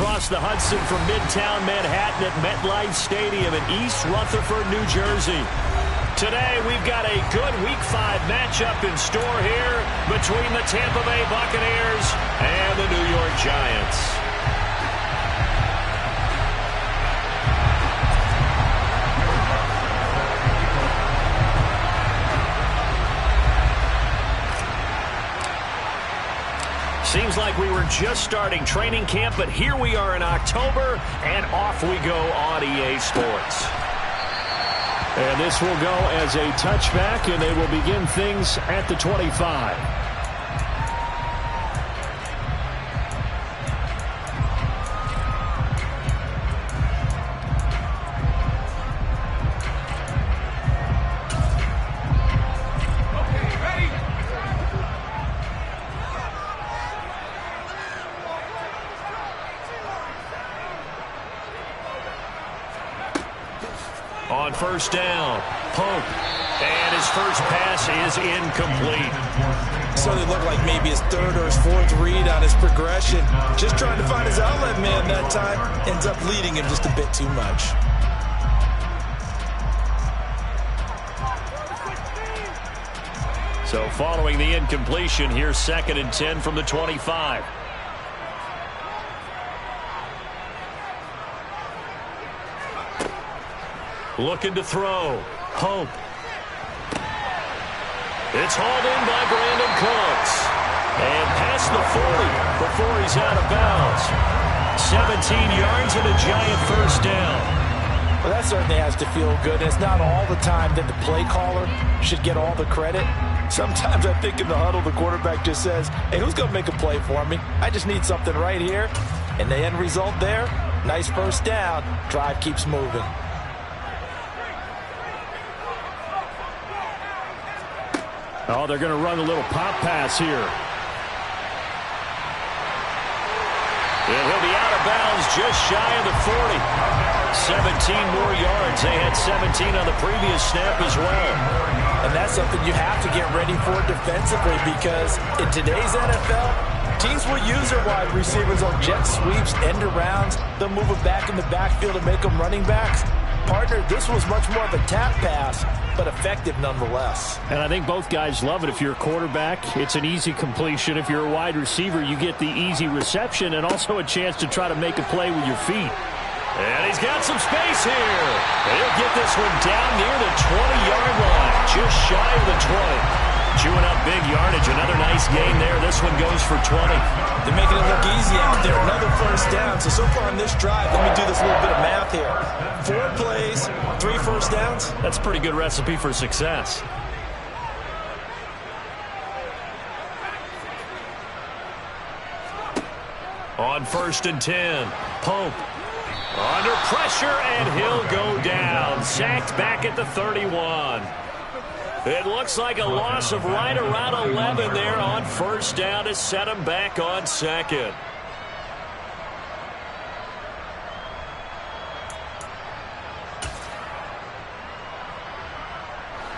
across the Hudson from Midtown Manhattan at MetLife Stadium in East Rutherford, New Jersey. Today, we've got a good Week 5 matchup in store here between the Tampa Bay Buccaneers and the New York Giants. Seems like we were just starting training camp, but here we are in October, and off we go on EA Sports. And this will go as a touchback, and they will begin things at the 25. On first down, Pope, and his first pass is incomplete. So it looked like maybe his third or his fourth read on his progression. Just trying to find his outlet man that time. Ends up leading him just a bit too much. So following the incompletion, here's 2nd and 10 from the 25. Looking to throw. Pope. It's hauled in by Brandon Cooks. And past the 40 before he's out of bounds. 17 yards and a Giant first down. Well, that certainly has to feel good. It's not all the time that the play caller should get all the credit. Sometimes I think in the huddle, the quarterback just says, hey, who's going to make a play for me? I just need something right here. And the end result there, nice first down. Drive keeps moving. Oh, they're going to run a little pop pass here. And he'll be out of bounds just shy of the 40. 17 more yards. They had 17 on the previous snap as well. And that's something you have to get ready for defensively, because in today's NFL, teams will use their wide receivers on jet sweeps, end arounds. They'll move it back in the backfield and make them running backs. Partner, this was much more of a tap pass, but effective nonetheless. And I think both guys love it. If you're a quarterback, it's an easy completion. If you're a wide receiver, you get the easy reception and also a chance to try to make a play with your feet. And he's got some space here. He'll get this one down near the 20-yard line, just shy of the 20. Chewing up big yardage. Another nice gain there. This one goes for 20. They're making it look easy out there. Another first down. So far on this drive, let me do this little bit of math here. 4 plays, 3 first downs. That's a pretty good recipe for success. On 1st and 10, Pope. Under pressure, and he'll go down. Sacked back at the 31. It looks like a loss of right around 11 there on first down to set him back on 2nd.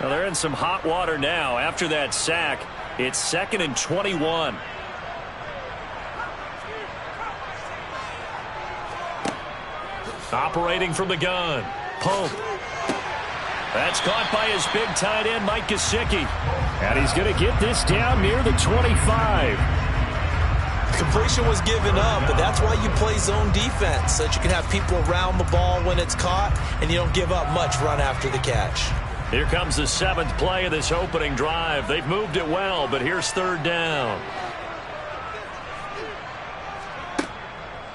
Well, they're in some hot water now. After that sack, it's 2nd and 21. Operating from the gun, Pope. That's caught by his big tight end, Mike Gesicki. And he's going to get this down near the 25. Completion was given up, but that's why you play zone defense, so that you can have people around the ball when it's caught, and you don't give up much run after the catch. Here comes the 7th play of this opening drive. They've moved it well, but here's 3rd down.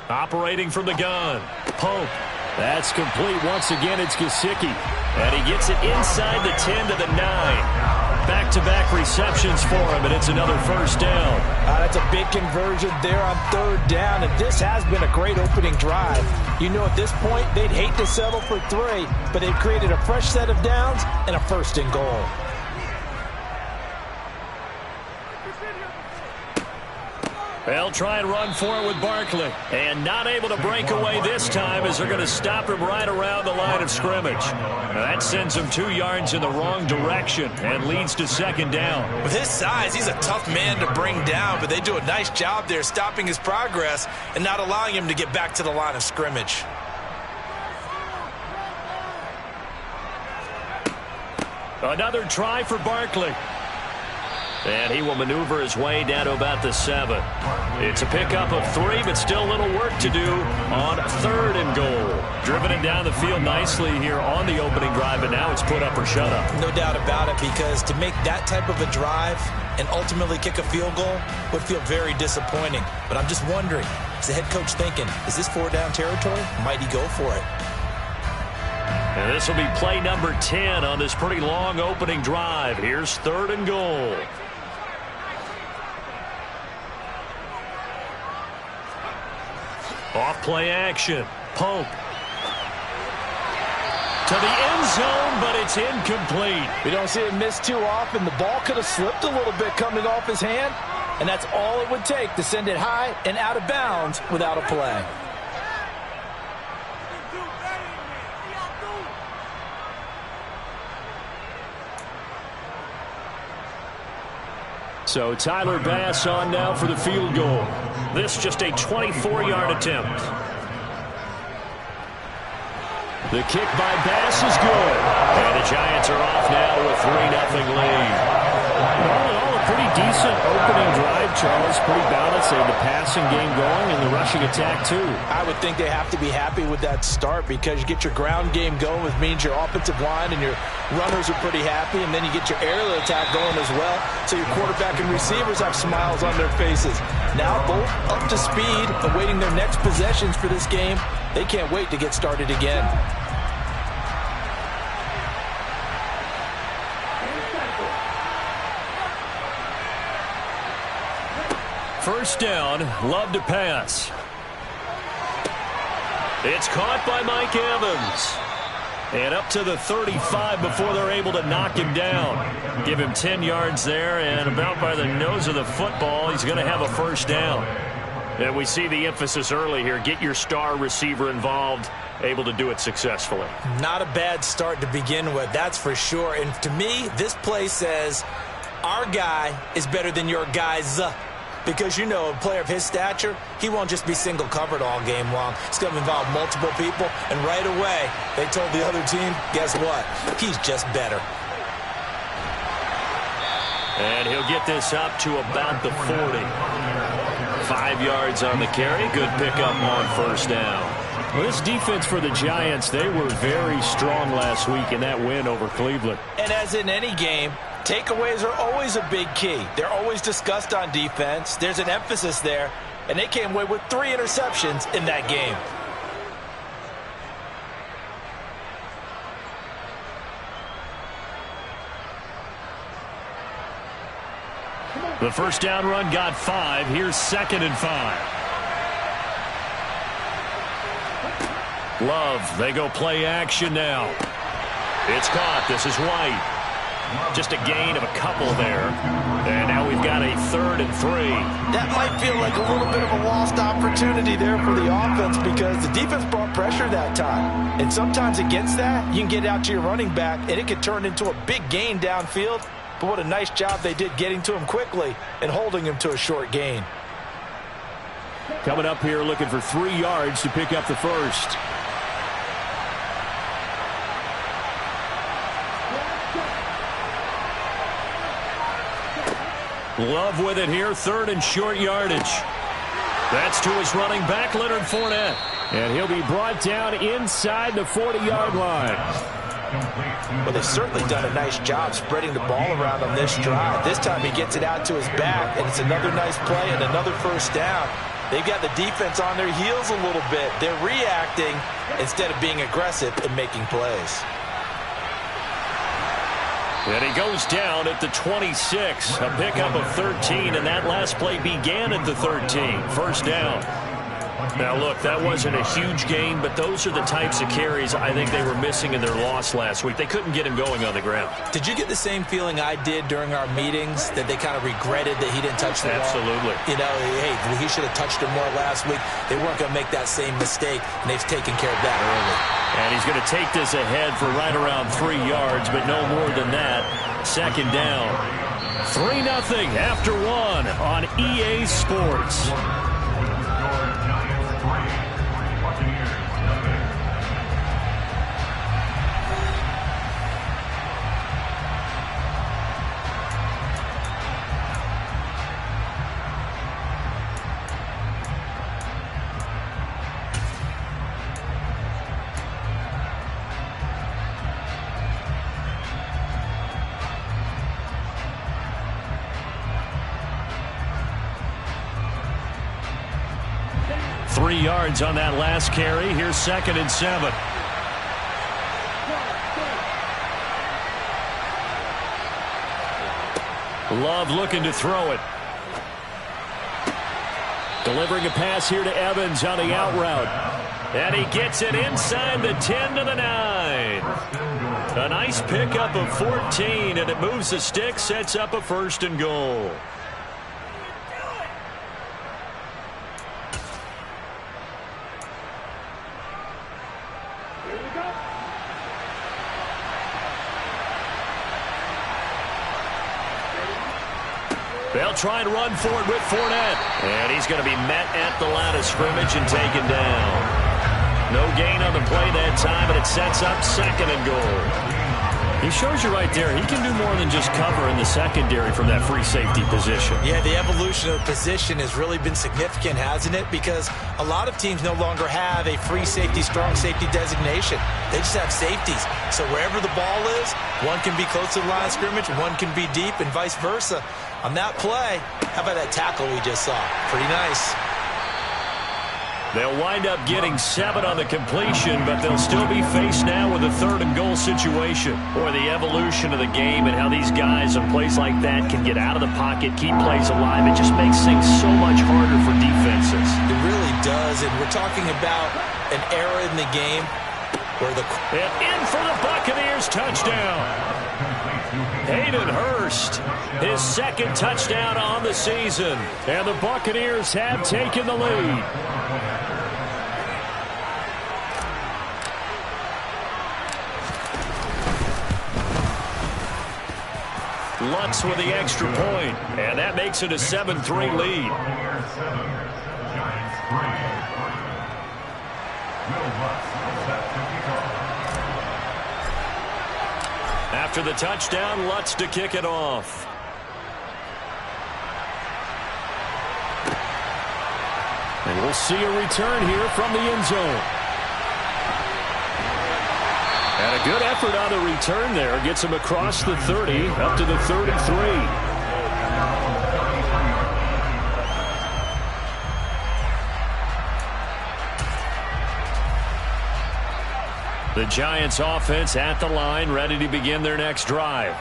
Operating from the gun, Pope. That's complete. Once again, it's Gesicki. And he gets it inside the 10 to the 9. Back-to-back receptions for him, and it's another first down. That's a big conversion there on 3rd down, and this has been a great opening drive. You know, at this point, they'd hate to settle for 3, but they've created a fresh set of downs and a 1st and goal. They'll try and run for it with Barkley. And not able to break away this time as they're going to stop him right around the line of scrimmage. Now that sends him 2 yards in the wrong direction and leads to second down. With his size, he's a tough man to bring down, but they do a nice job there stopping his progress and not allowing him to get back to the line of scrimmage. Another try for Barkley. And he will maneuver his way down to about the 7. It's a pickup of 3, but still a little work to do on 3rd and goal. Driven it down the field nicely here on the opening drive, but now it's put up or shut up. No doubt about it, because to make that type of a drive and ultimately kick a field goal would feel very disappointing. But I'm just wondering, is the head coach thinking, is this 4-down territory? Might he go for it? And this will be play number 10 on this pretty long opening drive. Here's 3rd and goal. Off play action. Pope. To the end zone, but it's incomplete. We don't see him miss too often. The ball could have slipped a little bit coming off his hand, and that's all it would take to send it high and out of bounds without a play. So Tyler Bass on now for the field goal. This just a 24-yard attempt. The kick by Bass is good. And the Giants are off now with a 3-0 lead. All in all, a pretty decent opening drive, Charles. Pretty balanced. They had the passing game going and the rushing attack, too. I would think they have to be happy with that start, because you get your ground game going, which means your offensive line and your runners are pretty happy, and then you get your aerial attack going as well, so your quarterback and receivers have smiles on their faces. Now both up to speed, awaiting their next possessions for this game. They can't wait to get started again. First down, Love to pass. It's caught by Mike Evans. And up to the 35 before they're able to knock him down. Give him 10 yards there, and about by the nose of the football, he's going to have a first down. And we see the emphasis early here. Get your star receiver involved, able to do it successfully. Not a bad start to begin with, that's for sure. And to me, this play says, our guy is better than your guys. Because, you know, a player of his stature, he won't just be single covered all game long. It's going to involve multiple people, and right away, they told the other team, guess what? He's just better. And he'll get this up to about the 40. 5 yards on the carry. Good pickup on first down. Well, this defense for the Giants, they were very strong last week in that win over Cleveland. And as in any game, takeaways are always a big key. They're always discussed on defense. There's an emphasis there, and they came away with 3 interceptions in that game. The first down run got 5. Here's 2nd and 5. Love, they go play action now. It's caught. This is White. Just a gain of a couple there. And now we've got a 3rd and 3. That might feel like a little bit of a lost opportunity there for the offense, because the defense brought pressure that time. And sometimes against that, you can get out to your running back, and it can turn into a big gain downfield. But what a nice job they did getting to him quickly and holding him to a short gain. Coming up here looking for 3 yards to pick up the first. Love with it here, 3rd and short yardage. That's to his running back, Leonard Fournette. And he'll be brought down inside the 40-yard line. Well, they've certainly done a nice job spreading the ball around on this drive. This time he gets it out to his back, and it's another nice play and another first down. They've got the defense on their heels a little bit. They're reacting instead of being aggressive and making plays. And he goes down at the 26. A pickup of 13, and that last play began at the 13. First down. Now, look, that wasn't a huge gain, but those are the types of carries I think they were missing in their loss last week. They couldn't get him going on the ground. Did you get the same feeling I did during our meetings, that they kind of regretted that he didn't touch the ball? Absolutely. You know, hey, he should have touched it more last week. They weren't going to make that same mistake, and they've taken care of that early. And he's going to take this ahead for right around 3 yards, but no more than that. Second down. 3-0 after 1 on EA Sports. Yards on that last carry. Here's 2nd and 7. Love looking to throw it. Delivering a pass here to Evans on the out route. And he gets it inside the 10 to the 9. A nice pickup of 14, and it moves the stick, sets up a 1st and goal. They'll try and run for it with Fournette. And he's going to be met at the line of scrimmage and taken down. No gain on the play that time, and it sets up 2nd and goal. He shows you right there, he can do more than just cover in the secondary from that free safety position. Yeah, the evolution of the position has really been significant, hasn't it? Because a lot of teams no longer have a free safety, strong safety designation. They just have safeties. So wherever the ball is, one can be close to the line of scrimmage, one can be deep, and vice versa. On that play, how about that tackle we just saw? Pretty nice. They'll wind up getting 7 on the completion, but they'll still be faced now with a 3rd and goal situation. Boy, the evolution of the game and how these guys on plays like that can get out of the pocket, keep plays alive, it just makes things so much harder for defenses. It really does, and we're talking about an era in the game where the... And in for the Buccaneers, touchdown. Hayden Hurst, his 2nd touchdown on the season. And the Buccaneers have taken the lead. Lutz with the extra point, and that makes it a 7-3 lead. After the touchdown, Lutz to kick it off. And we'll see a return here from the end zone. And a good effort on the return there. Gets him across the 30, up to the 33. The Giants offense at the line, ready to begin their next drive.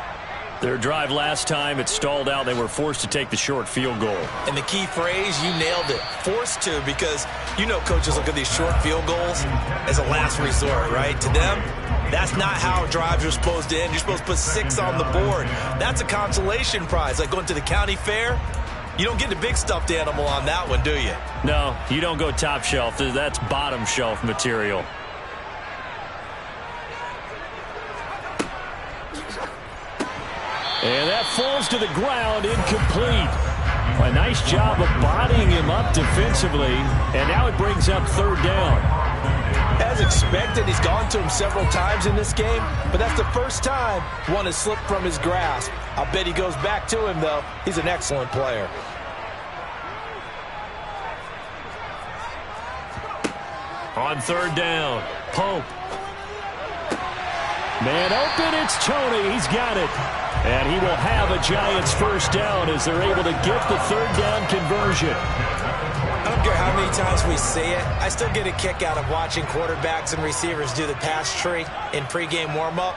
Their drive last time, it stalled out. They were forced to take the short field goal. And the key phrase, you nailed it. Forced to, because you know coaches look at these short field goals as a last resort, right? To them, that's not how drives are supposed to end. You're supposed to put 6 on the board. That's a consolation prize, like going to the county fair. You don't get the big stuffed animal on that one, do you? No, you don't go top shelf. That's bottom shelf material. And that falls to the ground, incomplete. A nice job of bodying him up defensively, and now it brings up 3rd down. As expected, he's gone to him several times in this game, but that's the first time one has slipped from his grasp. I'll bet he goes back to him, though. He's an excellent player. On 3rd down, Pope. Man open, it's Tony. He's got it. And he will have a Giants 1st down as they're able to get the 3rd down conversion. I don't care how many times we see it. I still get a kick out of watching quarterbacks and receivers do the pass tree in pregame warm-up.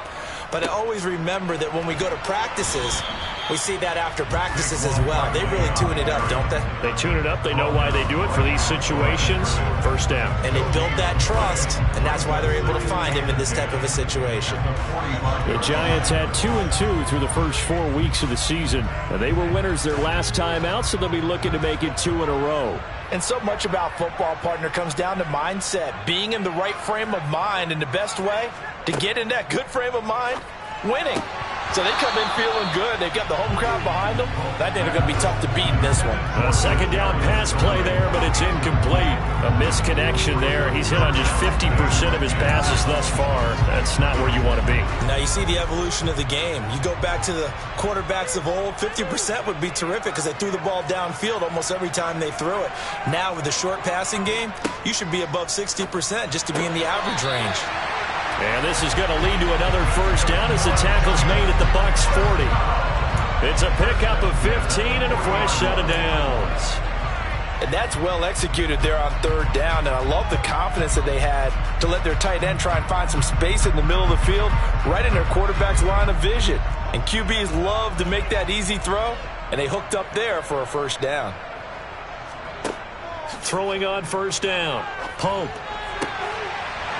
But I always remember that when we go to practices, we see that after practices as well. They really tune it up, don't they? They tune it up. They know why they do it for these situations. First down. And they build that trust, and that's why they're able to find him in this type of a situation. The Giants had 2-2 through the first 4 weeks of the season. They were winners their last time out, so they'll be looking to make it 2 in a row. And so much about football, partner, comes down to mindset. Being in the right frame of mind, and the best way to get in that good frame of mind, winning. So they come in feeling good. They've got the home crowd behind them. I think they're going to be tough to beat in this one. A second down pass play there, but it's incomplete. A misconnection there. He's hit on just 50% of his passes thus far. That's not where you want to be. Now you see the evolution of the game. You go back to the quarterbacks of old, 50% would be terrific because they threw the ball downfield almost every time they threw it. Now with the short passing game, you should be above 60% just to be in the average range. And this is going to lead to another first down as the tackle's made at the Bucs 40. It's a pickup of 15 and a fresh set of downs. And that's well executed there on third down. And I love the confidence that they had to let their tight end try and find some space in the middle of the field, right in their quarterback's line of vision. And QBs love to make that easy throw, and they hooked up there for a first down. Throwing on first down. Pope.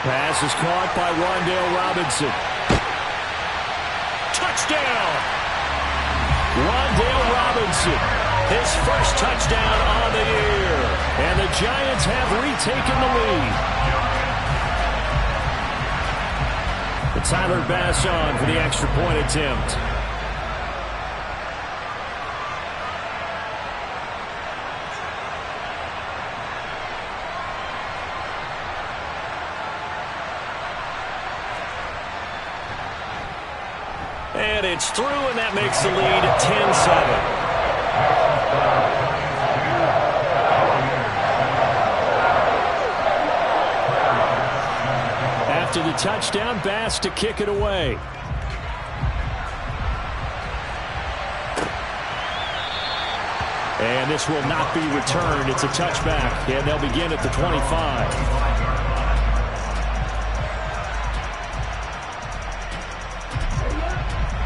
Pass is caught by Wan'Dale Robinson. Touchdown! Wan'Dale Robinson, his first touchdown on the year. And the Giants have retaken the lead. And Tyler Bass on for the extra point attempt. And it's through, and that makes the lead 10-7. After the touchdown, Bass to kick it away. And this will not be returned. It's a touchback, and they'll begin at the 25.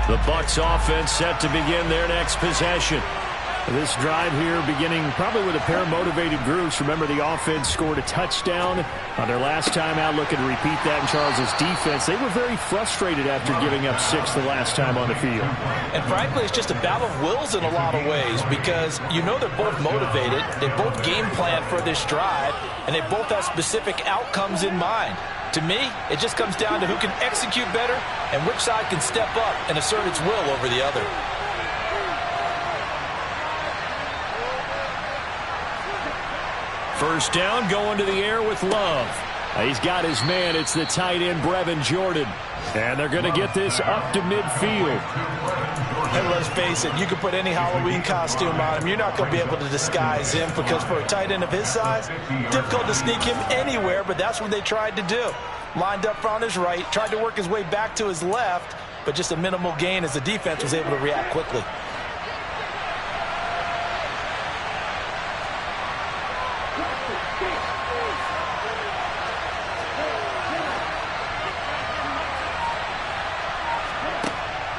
The Bucs offense set to begin their next possession. This drive here beginning probably with a pair of motivated groups. Remember, the offense scored a touchdown on their last time out, looking to repeat that in Charles' defense. They were very frustrated after giving up 6 the last time on the field. And frankly, it's just a battle of wills in a lot of ways because you know they're both motivated. They both game plan for this drive, and they both have specific outcomes in mind. To me, it just comes down to who can execute better and which side can step up and assert its will over the other. First down, going to the air with Love. He's got his man. It's the tight end, Brevin Jordan. And they're going to get this up to midfield. And let's face it, you can put any Halloween costume on him. You're not going to be able to disguise him because for a tight end of his size, difficult to sneak him anywhere, but that's what they tried to do. Lined up on his right, tried to work his way back to his left, but just a minimal gain as the defense was able to react quickly.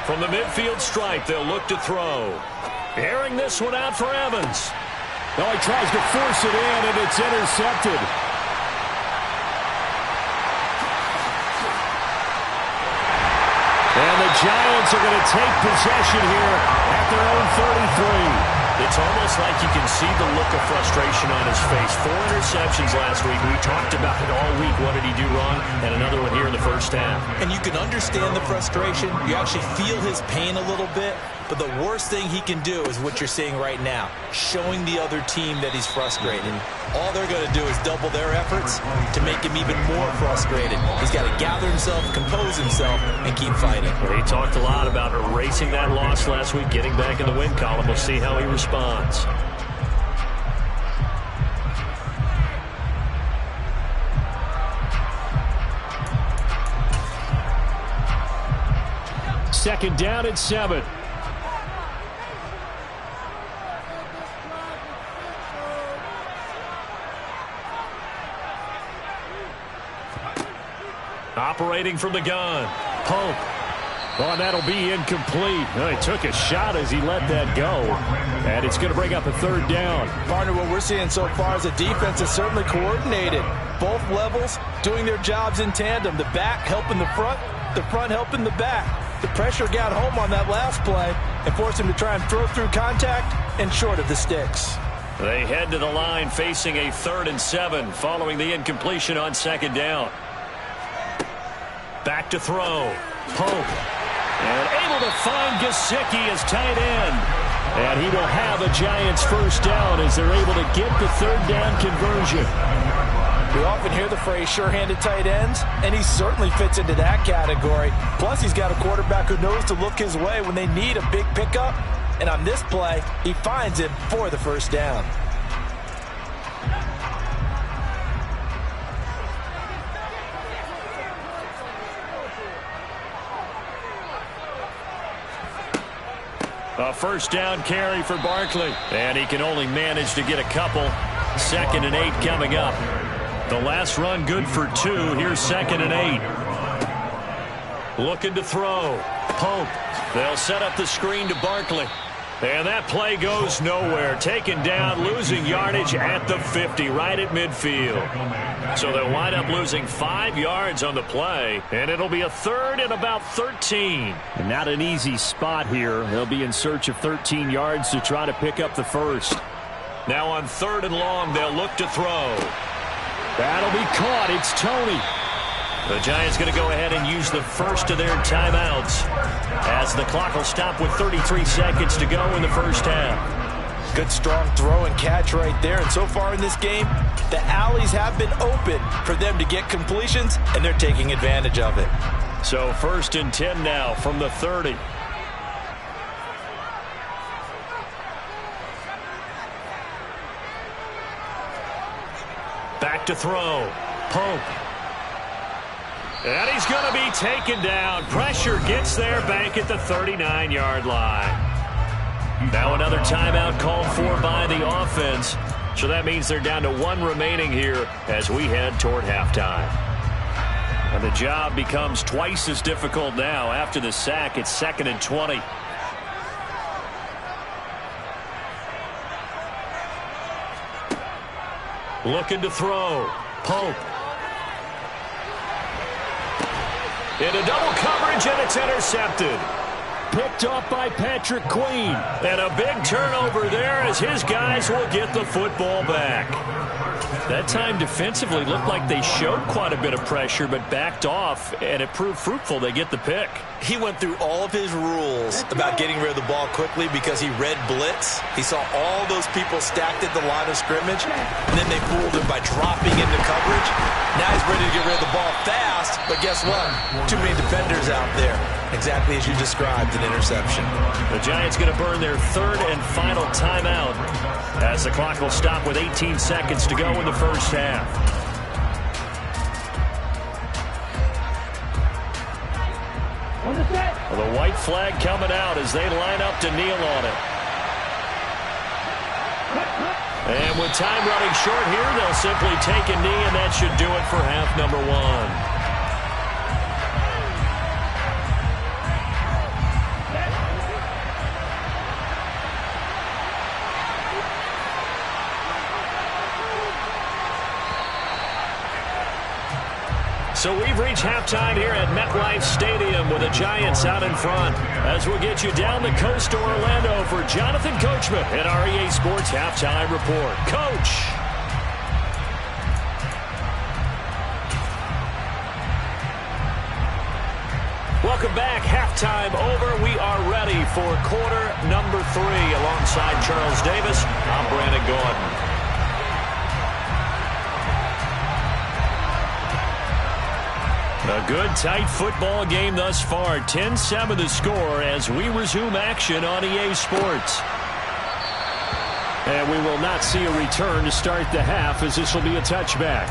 From the midfield stripe, they'll look to throw. Airing this one out for Evans. Oh, he tries to force it in, and it's intercepted. And the Giants are going to take possession here at their own 33. It's almost like you can see the look of frustration on his face. 4 interceptions last week. We talked about it all week. What did he do wrong? And another one here in the first half. And you can understand the frustration. You actually feel his pain a little bit. But the worst thing he can do is what you're seeing right now, showing the other team that he's frustrated. All they're going to do is double their efforts to make him even more frustrated. He's got to gather himself, compose himself, and keep fighting. He talked a lot about erasing that loss last week, getting back in the win column. We'll see how he responds. Second down and 7. Operating from the gun, Pope. Oh, and that'll be incomplete. Well, he took a shot as he let that go. And it's going to bring up a third down. Partner, what we're seeing so far is the defense is certainly coordinated. Both levels doing their jobs in tandem. The back helping the front helping the back. The pressure got home on that last play and forced him to try and throw through contact and short of the sticks. They head to the line facing a 3rd and 7 following the incompletion on 2nd down. Back to throw. Pope. And able to find Gesicki as tight end. And he will have a Giants first down as they're able to get the 3rd down conversion. We often hear the phrase sure-handed tight ends, and he certainly fits into that category. Plus, he's got a quarterback who knows to look his way when they need a big pickup. And on this play, he finds it for the first down. A first down carry for Barkley. And he can only manage to get a couple. 2nd and 8 coming up. The last run good for 2. Here's 2nd and 8. Looking to throw. Pope. They'll set up the screen to Barkley. And that play goes nowhere. Taken down, losing yardage at the 50, right at midfield. So they'll wind up losing 5 yards on the play, and it'll be a 3rd and about 13. And not an easy spot here. They'll be in search of 13 yards to try to pick up the first. Now on 3rd and long, they'll look to throw. That'll be caught. It's Toney. The Giants going to go ahead and use the first of their timeouts as the clock will stop with 33 seconds to go in the first half. Good strong throw and catch right there. And so far in this game, the alleys have been open for them to get completions, and they're taking advantage of it. So 1st and 10 now from the 30. Back to throw. Pope. And he's going to be taken down. Pressure gets there back at the 39-yard line. Now another timeout called for by the offense. So that means they're down to 1 remaining here as we head toward halftime. And the job becomes twice as difficult now after the sack. It's 2nd and 20. Looking to throw. Pope. Into double coverage, and it's intercepted. Picked off by Patrick Queen. And a big turnover there as his guys will get the football back. That time defensively looked like they showed quite a bit of pressure but backed off, and it proved fruitful. They get the pick. He went through all of his rules about getting rid of the ball quickly because he read blitz. He saw all those people stacked at the line of scrimmage, and then they fooled him by dropping into coverage. Now he's ready to get rid of the ball fast, but guess what? Too many defenders out there. Exactly as you described, an interception. The Giants going to burn their 3rd and final timeout as the clock will stop with 18 seconds to go in the first half. Well, the white flag coming out as they line up to kneel on it. And with time running short here, they'll simply take a knee, and that should do it for half number 1. So we've reached halftime here at MetLife Stadium with the Giants out in front. As we'll get you down the coast to Orlando for Jonathan Coachman at our EA Sports Halftime Report. Coach. Welcome back. Halftime over. We are ready for quarter number 3. Alongside Charles Davis, I'm Brandon Gordon. A good, tight football game thus far. 10-7 the score as we resume action on EA Sports. And we will not see a return to start the half as this will be a touchback.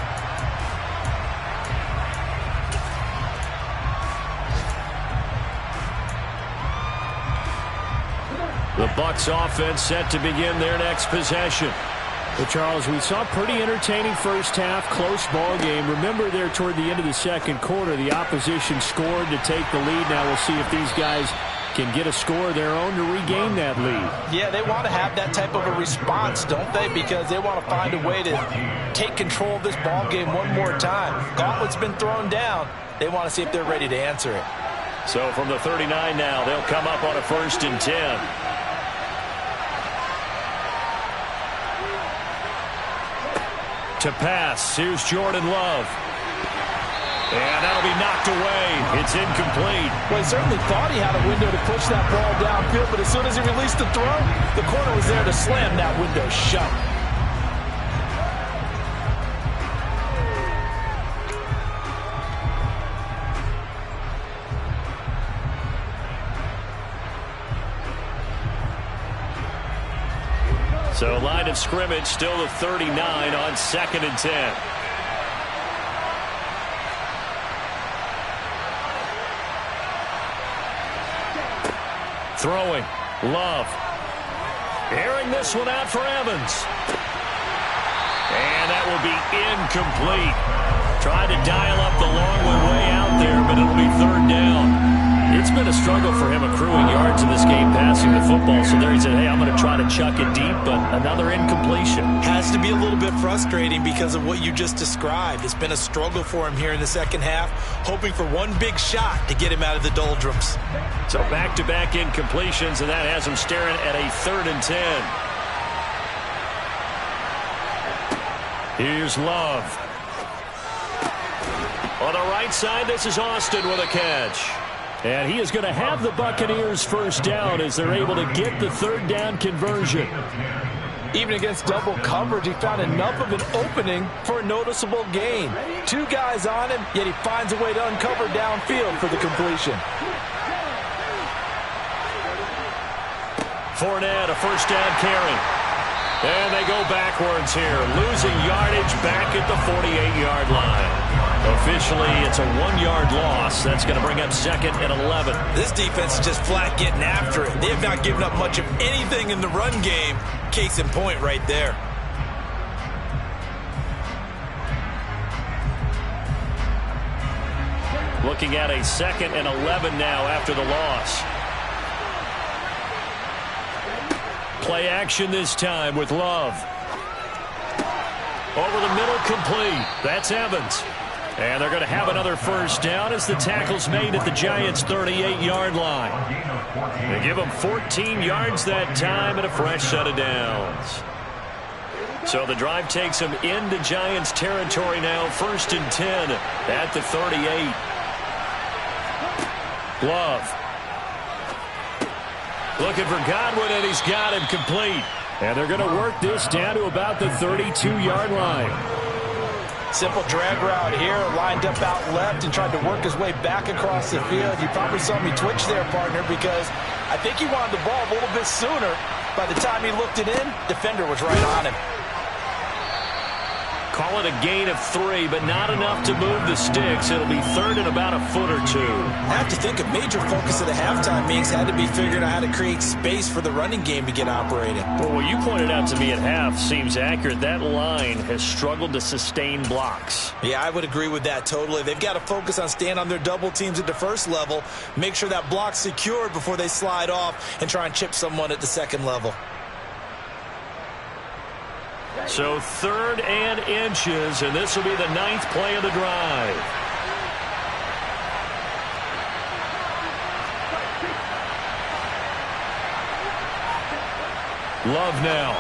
The Bucs offense set to begin their next possession. Well, Charles, we saw pretty entertaining first half, close ball game. Remember there toward the end of the second quarter, the opposition scored to take the lead. Now we'll see if these guys can get a score of their own to regain that lead. Yeah, they want to have that type of a response, don't they? Because they want to find a way to take control of this ball game one more time. Gauntlet's been thrown down. They want to see if they're ready to answer it. So from the 39 now, they'll come up on a 1st and 10. To pass, here's Jordan Love. And that'll be knocked away. It's incomplete. Well, he certainly thought he had a window to push that ball downfield, but as soon as he released the throw, the corner was there to slam that window shut. So line of scrimmage still the 39 on 2nd and 10. Throwing. Love. Airing this one out for Evans. And that will be incomplete. Tried to dial up the long way out there, but it'll be 3rd down. It's been a struggle for him accruing yards in this game passing the football. So there he said, hey, I'm going to try to chuck it deep, but another incompletion. Has to be a little bit frustrating because of what you just described. It's been a struggle for him here in the second half, hoping for one big shot to get him out of the doldrums. So back-to-back incompletions, and that has him staring at a 3rd and 10. Here's Love. On the right side, this is Austin with a catch. And he is going to have the Buccaneers 1st down as they're able to get the 3rd down conversion. Even against double coverage, he found enough of an opening for a noticeable gain. 2 guys on him, yet he finds a way to uncover downfield for the completion. Fournette, a 1st down carry. And they go backwards here, losing yardage back at the 48-yard line. Officially, it's a 1-yard loss. That's going to bring up 2nd and 11. This defense is just flat getting after it. They have not given up much of anything in the run game. Case in point right there. Looking at a 2nd and 11 now after the loss. Play action this time with Love. Over the middle, complete. That's Evans. And they're going to have another 1st down as the tackle's made at the Giants' 38-yard line. They give them 14 yards that time and a fresh set of downs. So the drive takes them into Giants territory now, 1st and 10 at the 38. Love. Looking for Godwin, and he's got him complete. And they're going to work this down to about the 32-yard line. Simple drag route here, lined up out left and tried to work his way back across the field. You probably saw me twitch there, partner, because I think he wanted the ball a little bit sooner. By the time he looked it in, defender was right on him. Call it a gain of 3, but not enough to move the sticks. It'll be 3rd and about a foot or 2. I have to think a major focus of the halftime meetings had to be figuring out how to create space for the running game to get operating. Well, what you pointed out to me at half seems accurate. That line has struggled to sustain blocks. Yeah, I would agree with that totally. They've got to focus on staying on their double teams at the 1st level, make sure that block's secured before they slide off and try and chip someone at the 2nd level. So 3rd and inches, and this will be the 9th play of the drive. Love now.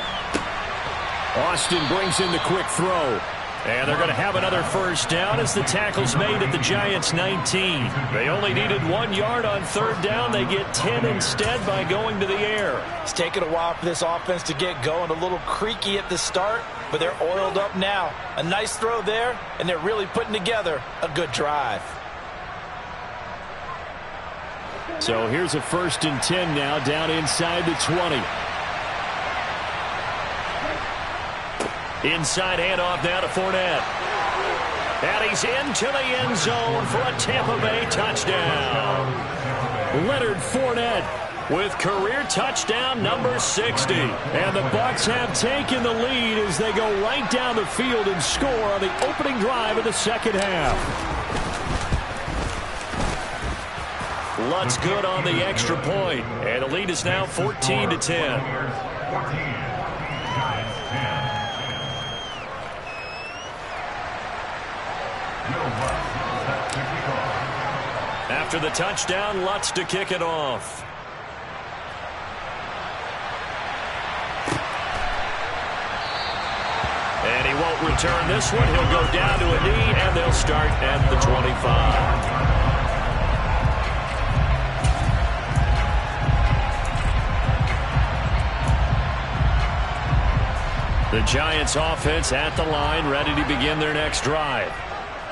Austin brings in the quick throw. And they're going to have another 1st down as the tackle's made at the Giants' 19. They only needed 1 yard on 3rd down. They get 10 instead by going to the air. It's taken a while for this offense to get going. A little creaky at the start, but they're oiled up now. A nice throw there, and they're really putting together a good drive. So here's a 1st and 10 now down inside the 20. Inside handoff now to Fournette. And he's into the end zone for a Tampa Bay touchdown. Leonard Fournette with career touchdown number 60. And the Bucs have taken the lead as they go right down the field and score on the opening drive of the second half. Lutz good on the extra point, and the lead is now 14-10. After the touchdown, Lutz to kick it off. And he won't return this one. He'll go down to a knee, and they'll start at the 25. The Giants offense at the line, ready to begin their next drive.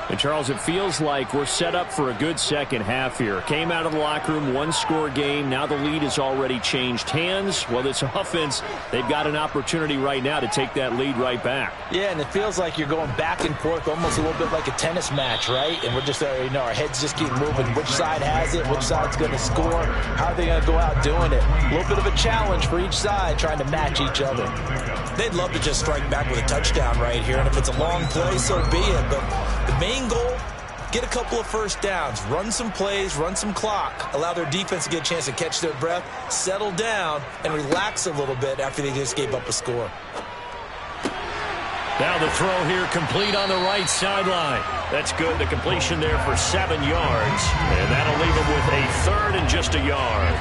And Charles, it feels like we're set up for a good second half here. Came out of the locker room, one-score game. Now the lead has already changed hands. Well, this offense, they've got an opportunity right now to take that lead right back. Yeah, and it feels like you're going back and forth, almost a little bit like a tennis match, right? And we're just, our heads just keep moving. Which side has it? Which side's going to score? How are they going to go out doing it? A little bit of a challenge for each side, trying to match each other. They'd love to just strike back with a touchdown right here, and if it's a long play, so be it. But the main goal, get a couple of first downs, run some plays, run some clock, allow their defense to get a chance to catch their breath, settle down, and relax a little bit after they just gave up a score. Now the throw here complete on the right sideline. That's good. The completion there for 7 yards, and that'll leave them with a third and just a yard.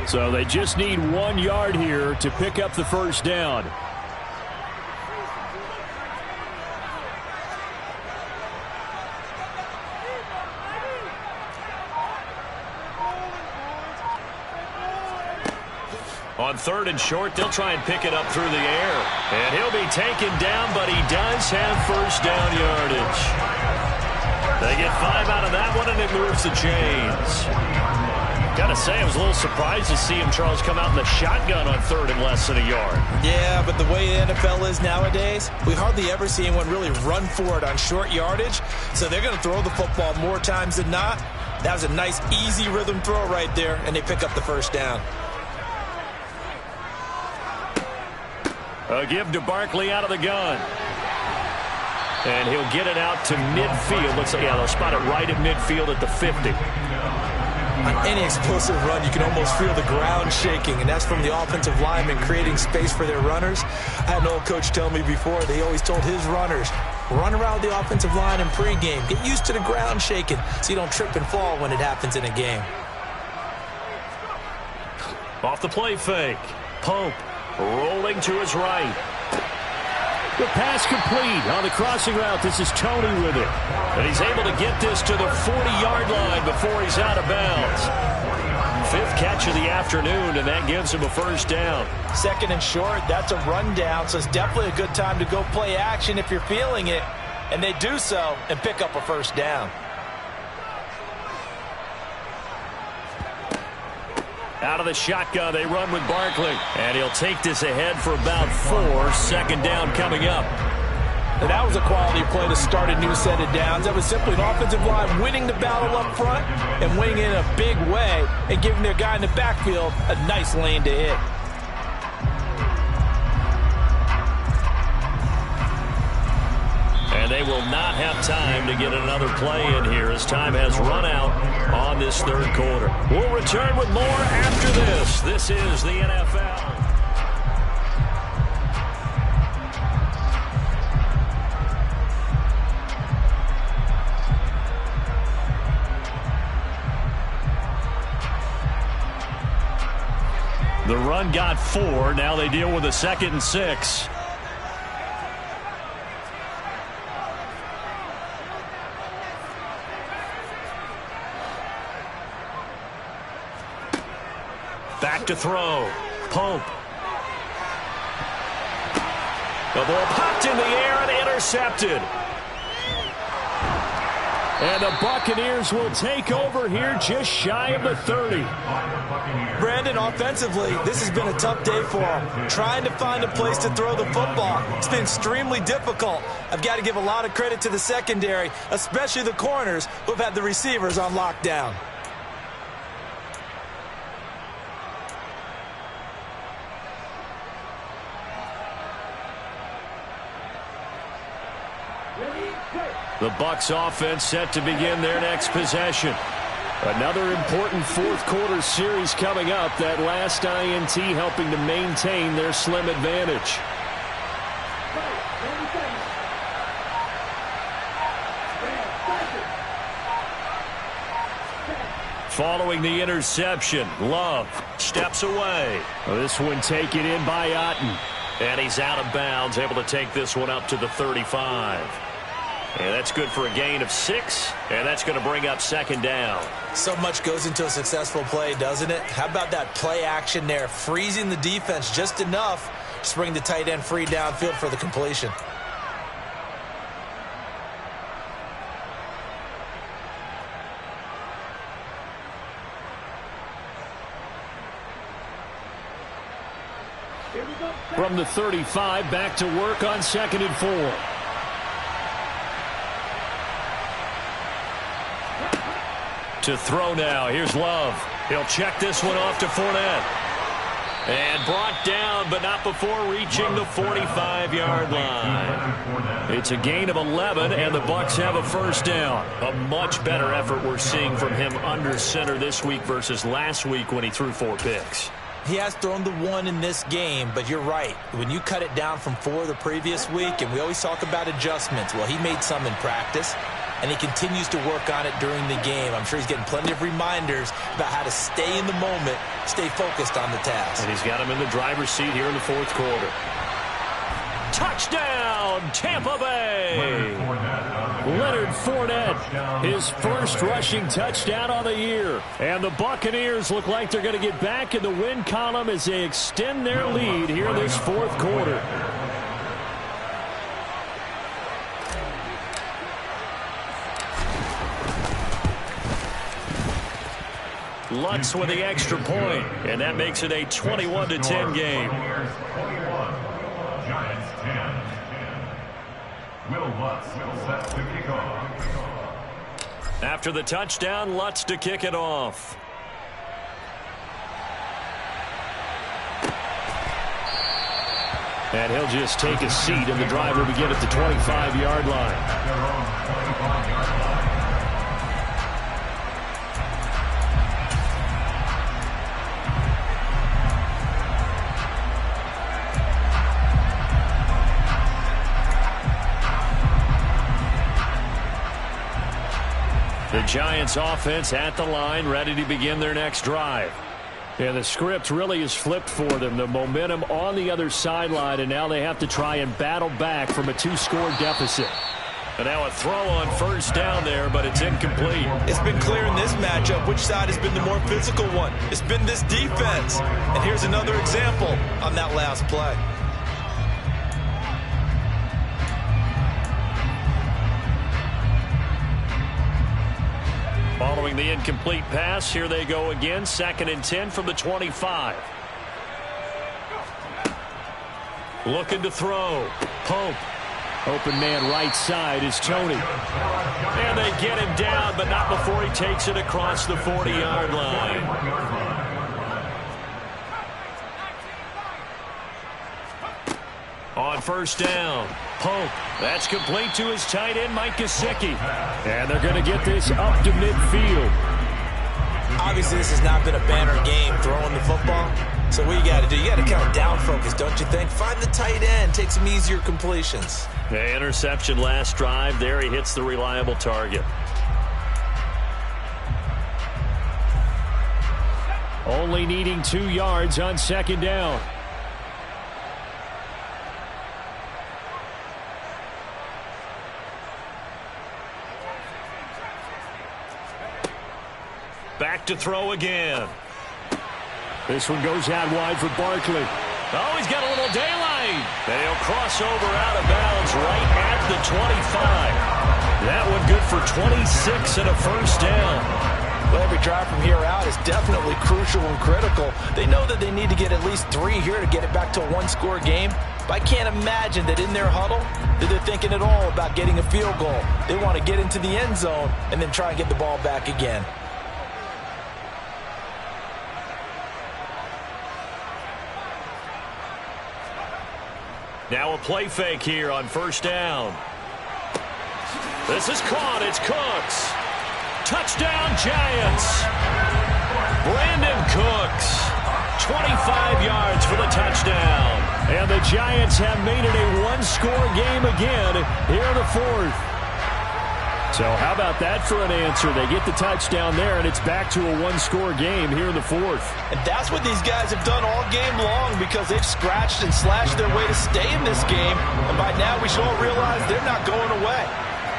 So they just need 1 yard here to pick up the first down. On third and short, they'll try and pick it up through the air. And he'll be taken down, but he does have first down yardage. They get 5 out of that one, and it moves the chains. Gotta say, I was a little surprised to see him, Charles, come out in the shotgun on third and less than a yard. Yeah, but the way the NFL is nowadays, we hardly ever see anyone really run for it on short yardage. So they're going to throw the football more times than not. That was a nice, easy rhythm throw right there, and they pick up the first down. A give to Barkley out of the gun. And he'll get it out to midfield. Looks like, yeah, they'll spot it right at midfield at the 50. On any explosive run, you can almost feel the ground shaking, and that's from the offensive linemen creating space for their runners. I had an old coach tell me before, they always told his runners, run around the offensive line in pregame. Get used to the ground shaking so you don't trip and fall when it happens in a game. Off the play fake. Pope rolling to his right. The pass complete on the crossing route. This is Tony with it. And he's able to get this to the 40-yard line before he's out of bounds. 5th catch of the afternoon, and that gives him a first down. Second and short, that's a rundown, so it's definitely a good time to go play action if you're feeling it. And they do so and pick up a first down. Out of the shotgun, they run with Barkley. And he'll take this ahead for about 4. Second down coming up. And that was a quality play to start a new set of downs. That was simply an offensive line winning the battle up front and winning it in a big way and giving their guy in the backfield a nice lane to hit. And they will not have time to get another play in here as time has run out on this third quarter. We'll return with more after this. This is the NFL. The run got 4. Now they deal with a 2nd and 6. Back to throw. Pope. The ball popped in the air and intercepted. And the Buccaneers will take over here just shy of the 30. Brandon, offensively, this has been a tough day for them. Trying to find a place to throw the football. It's been extremely difficult. I've got to give a lot of credit to the secondary, especially the corners who've had the receivers on lockdown. The Bucs offense set to begin their next possession. Another important fourth quarter series coming up. That last INT helping to maintain their slim advantage. Following the interception, Love steps away. This one taken in by Otten. And he's out of bounds, able to take this one up to the 35. And that's good for a gain of 6, and that's going to bring up second down. So much goes into a successful play, doesn't it? How about that play action there, freezing the defense just enough to bring the tight end free downfield for the completion. From the 35, back to work on 2nd and 4. To throw now. Here's Love. He'll check this one off to Fournette. And brought down, but not before reaching the 45-yard line. It's a gain of 11, and the Bucs have a first down. A much better effort we're seeing from him under center this week versus last week when he threw 4 picks. He has thrown the 1 in this game, but you're right. When you cut it down from 4 the previous week, and we always talk about adjustments, well, he made some in practice, and he continues to work on it during the game. I'm sure he's getting plenty of reminders about how to stay in the moment, stay focused on the task. And he's got him in the driver's seat here in the fourth quarter. Touchdown, Tampa Bay! Leonard Fournette, his first rushing touchdown on the year. And the Buccaneers look like they're going to get back in the win column as they extend their lead here in this fourth quarter. Lutz with the extra point, and that makes it a 21-10 game. Giants 10. Will Lutz set to kick off. After the touchdown, Lutz to kick it off. And he'll just take a seat, and the drive will begin at the 25-yard line. The Giants offense at the line, ready to begin their next drive. And the script really is flipped for them. The momentum on the other sideline, and now they have to try and battle back from a 2-score deficit. And now a throw on first down there, but it's incomplete. It's been clear in this matchup which side has been the more physical one. It's been this defense. And here's another example on that last play. Following the incomplete pass, here they go again. 2nd and 10 from the 25. Looking to throw. Pope. Open man right side is Tony. And they get him down, but not before he takes it across the 40-yard line. On first down, Pope. That's complete to his tight end, Mike Gesicki. And they're going to get this up to midfield. Obviously, this has not been a banner game throwing the football. So what you got to do, you got to kind of down focus, don't you think? Find the tight end, take some easier completions. The interception last drive. There he hits the reliable target. Only needing 2 yards on 2nd down. Back to throw again. This one goes out wide for Barkley. Oh, he's got a little daylight. And he'll cross over out of bounds right at the 25. That one good for 26 and a first down. Well, every drive from here out is definitely crucial and critical. They know that they need to get at least 3 here to get it back to a one-score game. But I can't imagine that in their huddle that they're thinking at all about getting a field goal. They want to get into the end zone and then try and get the ball back again. Now a play fake here on first down. This is caught. It's Cooks. Touchdown, Giants. Brandon Cooks. 25 yards for the touchdown. And the Giants have made it a one-score game again here in the fourth. So how about that for an answer? They get the touchdown there, and it's back to a one-score game here in the fourth. And that's what these guys have done all game long because they've scratched and slashed their way to stay in this game. And by now we should all realize they're not going away.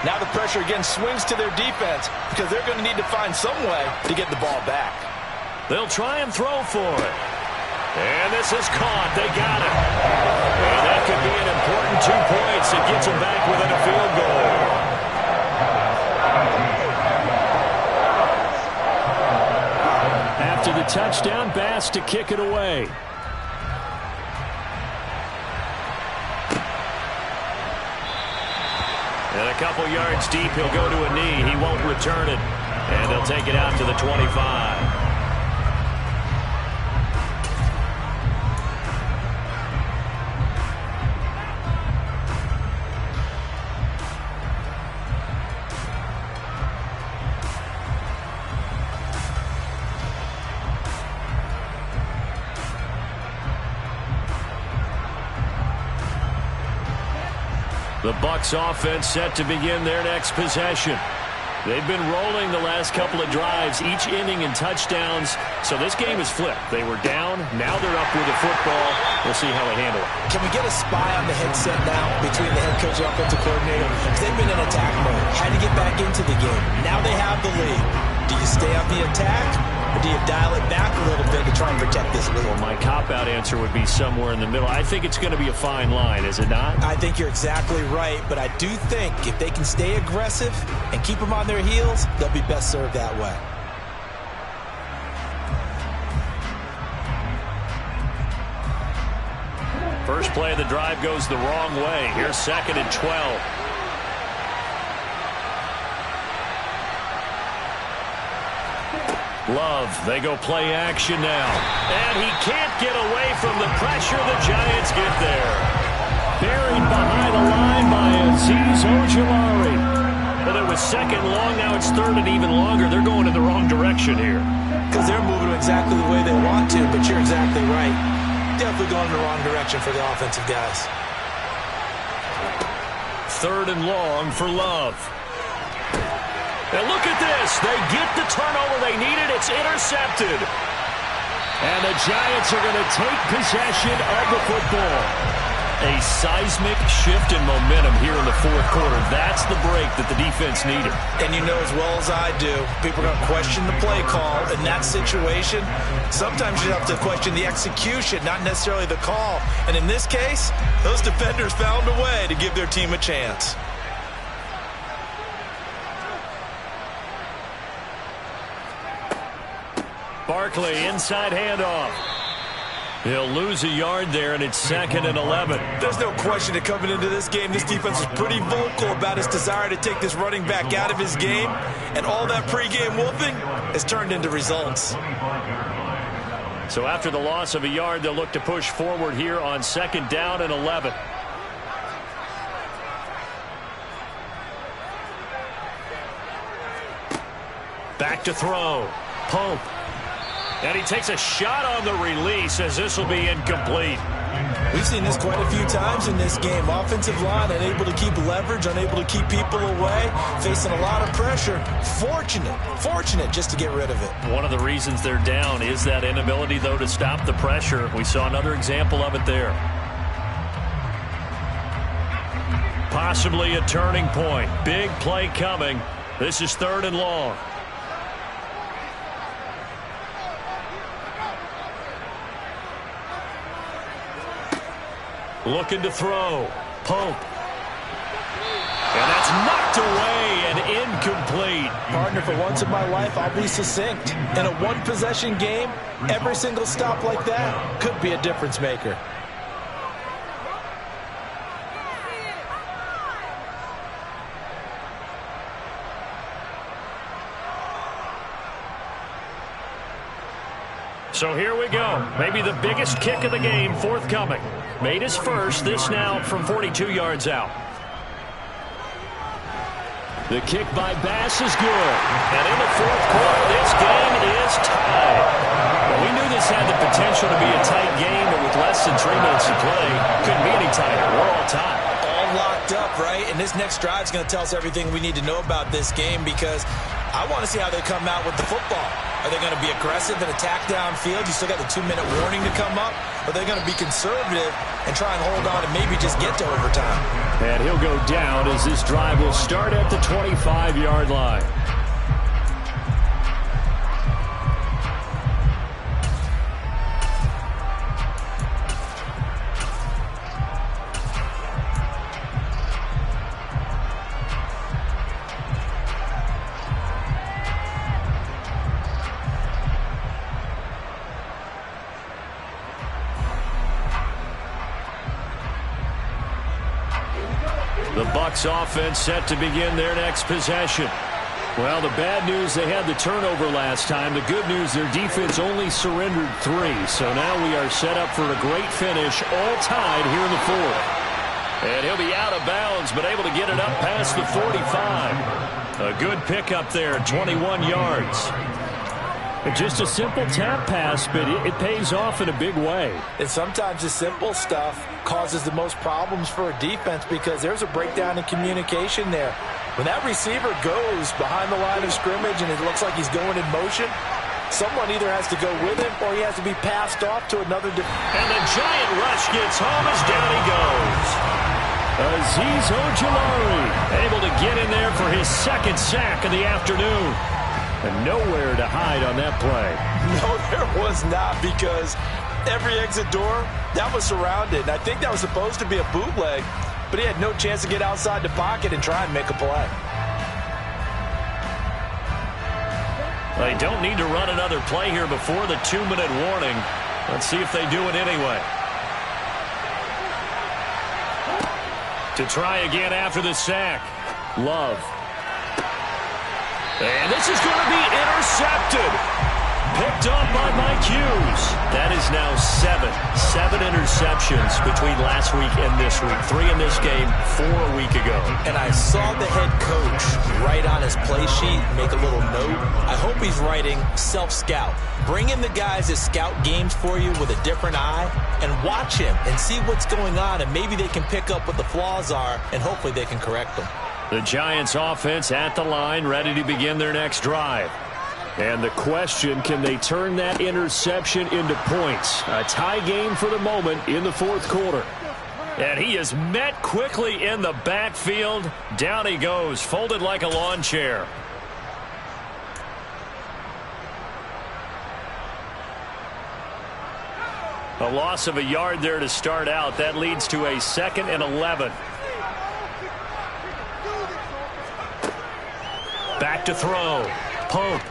Now the pressure again swings to their defense because they're going to need to find some way to get the ball back. They'll try and throw for it. And this is caught. They got it. And that could be an important 2 points. It gets them back within a field goal. After the touchdown, Bass to kick it away. And a couple yards deep, he'll go to a knee. He won't return it. And they'll take it out to the 25. The Bucs offense set to begin their next possession. They've been rolling the last couple of drives, each inning in touchdowns. So this game is flipped. They were down. Now they're up with the football. We'll see how they handle it. Can we get a spy on the headset now between the head coach and offensive coordinator? Because they've been in attack mode. Had to get back into the game. Now they have the lead. Do you stay on the attack? Or do you dial it back a little bit to try and protect this lead? Well, my cop-out answer would be somewhere in the middle. I think it's going to be a fine line, is it not? I think you're exactly right, but I do think if they can stay aggressive and keep them on their heels, they'll be best served that way. First play of the drive goes the wrong way. Here's 2nd and 12. Love, they go play action now. And he can't get away from the pressure. The Giants get there. Buried behind the line by Azeez Ojulari. Well, it was 2nd long, now it's 3rd and even longer. They're going in the wrong direction here. Because they're moving exactly the way they want to, but you're exactly right. Definitely going in the wrong direction for the offensive guys. 3rd and long for Love. And look at this. They get the turnover they needed. It's intercepted. And the Giants are going to take possession of the football. A seismic shift in momentum here in the fourth quarter. That's the break that the defense needed. And you know as well as I do, people are going to question the play call in that situation. Sometimes you have to question the execution, not necessarily the call. And in this case, those defenders found a way to give their team a chance. Barkley, inside handoff. He'll lose a yard there, and it's 2nd and 11. There's no question that coming into this game, this defense was pretty vocal about his desire to take this running back out of his game. And all that pregame wolfing has turned into results. So after the loss of a yard, they'll look to push forward here on 2nd down and 11. Back to throw. Pope. And he takes a shot on the release as this will be incomplete. We've seen this quite a few times in this game. Offensive line unable to keep leverage, unable to keep people away, facing a lot of pressure. Fortunate just to get rid of it. One of the reasons they're down is that inability, though, to stop the pressure. We saw another example of it there. Possibly a turning point. Big play coming. This is 3rd and long. Looking to throw. Pope. And that's knocked away and for once in my life, I'll be succinct. In a one-possession game, every single stop like that could be a difference maker. So here we go. Maybe the biggest kick of the game forthcoming. Made his first. This now from 42 yards out. The kick by Bass is good. And in the fourth quarter, this game is tied. Well, we knew this had the potential to be a tight game, but with less than 3 minutes to play, couldn't be any tighter. We're all tied. All locked up, right? And this next drive is going to tell us everything we need to know about this game, because I want to see how they come out with the football. Are they going to be aggressive and attack downfield? You still got the 2-minute warning to come up. Or are they going to be conservative and try and hold on and maybe just get to overtime? And he'll go down as this drive will start at the 25-yard line. The Bucs offense set to begin their next possession. Well, the bad news, they had the turnover last time. The good news, their defense only surrendered 3. So now we are set up for a great finish, all tied here in the fourth. And he'll be out of bounds, but able to get it up past the 45. A good pickup there, 21 yards. Just a simple tap pass, but it pays off in a big way. And sometimes the simple stuff causes the most problems for a defense, because there's a breakdown in communication there. When that receiver goes behind the line of scrimmage and it looks like he's going in motion, someone either has to go with him or he has to be passed off to another defender. And the giant rush gets home as down he goes. Azeez Ojulari able to get in there for his second sack of the afternoon. And nowhere to hide on that play. No, there was not, because every exit door, that was surrounded. And I think that was supposed to be a bootleg, but he had no chance to get outside the pocket and try and make a play. They don't need to run another play here before the 2-minute warning. Let's see if they do it anyway. To try again after the sack. Love. And this is going to be intercepted. Picked up by Mike Hughes. That is now 7 interceptions between last week and this week. 3 in this game, 4 a week ago. And I saw the head coach write on his play sheet, make a little note. I hope he's writing self-scout. Bring in the guys that scout games for you with a different eye and watch him and see what's going on, and maybe they can pick up what the flaws are, and hopefully they can correct them. The Giants offense at the line, ready to begin their next drive. And the question, can they turn that interception into points? A tie game for the moment in the fourth quarter. And he is met quickly in the backfield. Down he goes, folded like a lawn chair. A loss of a yard there to start out. That leads to a 2nd and 11. Back to throw. Pope.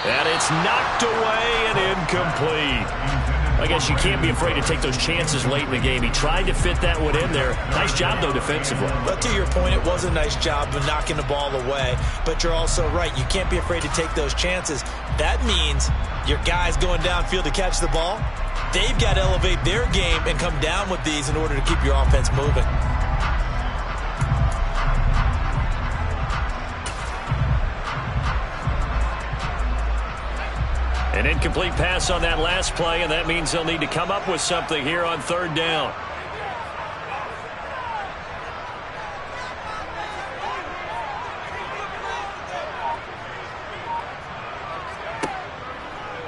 And it's knocked away and incomplete. I guess you can't be afraid to take those chances late in the game. He tried to fit that one in there. Nice job, though, defensively. But to your point, it was a nice job of knocking the ball away. But you're also right. You can't be afraid to take those chances. That means your guys going downfield to catch the ball, they've got to elevate their game and come down with these in order to keep your offense moving. An incomplete pass on that last play, and that means they'll need to come up with something here on 3rd down.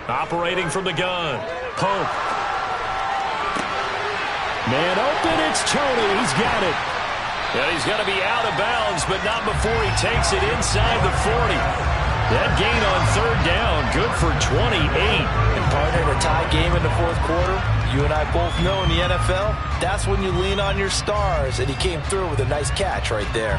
Operating from the gun. Pope. Man open, it's Tony. He's got it. Yeah, he's got to be out of bounds, but not before he takes it inside the 40. That gain on 3rd down, good for 28. And partner, in a tie game in the fourth quarter, you and I both know in the NFL, that's when you lean on your stars, and he came through with a nice catch right there.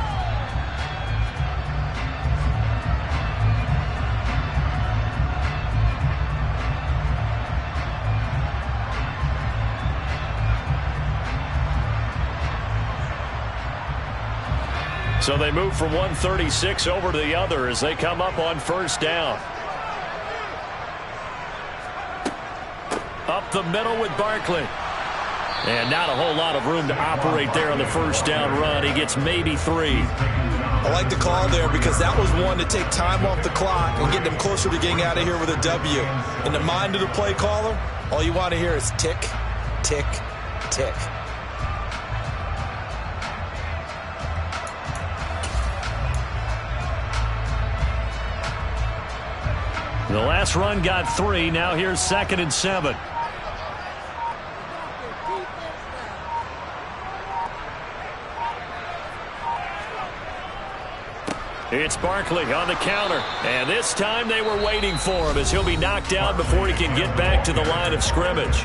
So they move from 136 over to the other as they come up on first down. Up the middle with Barkley. And not a whole lot of room to operate there on the first down run. He gets maybe 3. I like the call there because that was one to take time off the clock and get them closer to getting out of here with a W. In the mind of the play caller, all you want to hear is tick, tick, tick. The last run got 3. Now here's 2nd and 7. It's Barkley on the counter. And this time they were waiting for him as he'll be knocked down before he can get back to the line of scrimmage.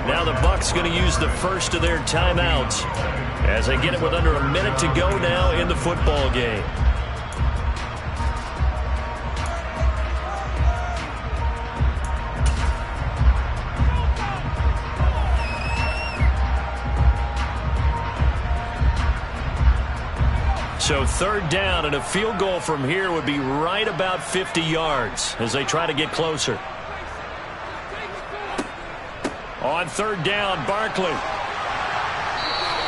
Now the Bucs going to use the first of their timeouts as they get it with under a minute to go now in the football game. So 3rd down, and a field goal from here would be right about 50 yards as they try to get closer. On 3rd down, Barkley.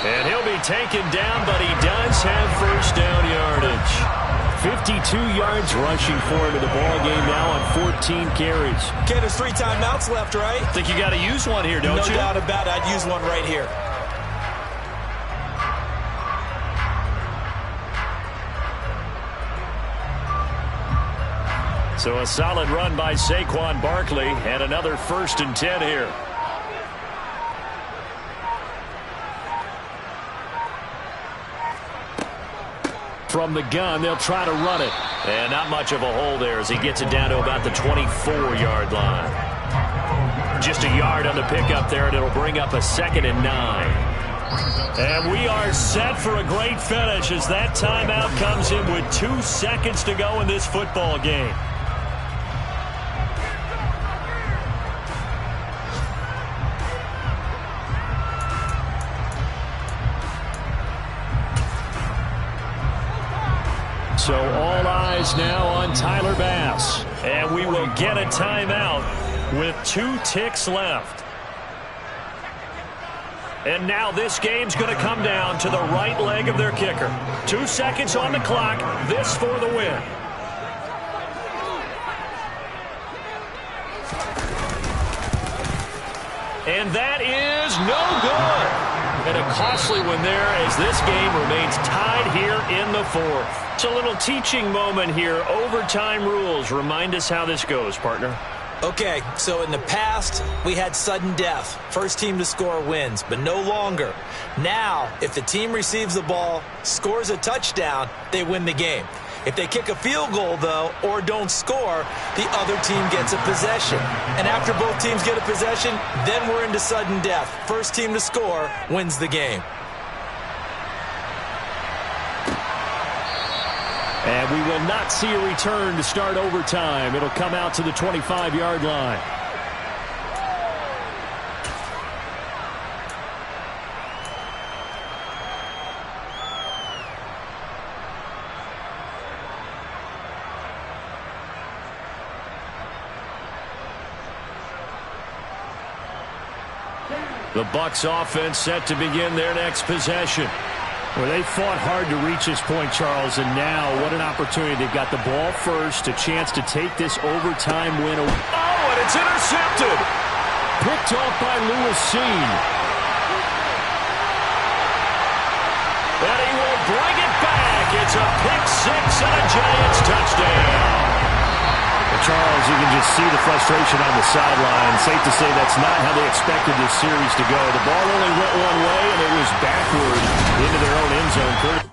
And he'll be taken down, but he does have first down yardage. 52 yards rushing for him in the ball game now on 14 carries. Okay, there's 3 timeouts left, right? Think you got to use one here, don't you? No doubt about it. I'd use one right here. So a solid run by Saquon Barkley and another 1st and 10 here. From the gun, they'll try to run it. And not much of a hole there as he gets it down to about the 24-yard line. Just a yard on the pickup there, and it'll bring up a 2nd and 9. And we are set for a great finish as that timeout comes in with 2 seconds to go in this football game. So all eyes now on Tyler Bass. And we will get a timeout with 2 ticks left. And now this game's going to come down to the right leg of their kicker. 2 seconds on the clock. This for the win. And that is no good. And a costly one there as this game remains tied here in the 4th. It's a little teaching moment here. Overtime rules. Remind us how this goes, partner. Okay, so in the past, we had sudden death. First team to score wins, but no longer. Now, if the team receives the ball, scores a touchdown, they win the game. If they kick a field goal, though, or don't score, the other team gets a possession. And after both teams get a possession, then we're into sudden death. First team to score wins the game. And we will not see a return to start overtime. It'll come out to the 25-yard line. The Bucs offense set to begin their next possession. Well, they fought hard to reach this point, Charles, and now what an opportunity. They've got the ball first, a chance to take this overtime win. Oh, and it's intercepted. Picked off by Lewis Cine. And he will bring it back. It's a pick 6 and a Giants touchdown. Charles, you can just see the frustration on the sideline. Safe to say that's not how they expected this series to go. The ball only went one way, and it was backward into their own end zone.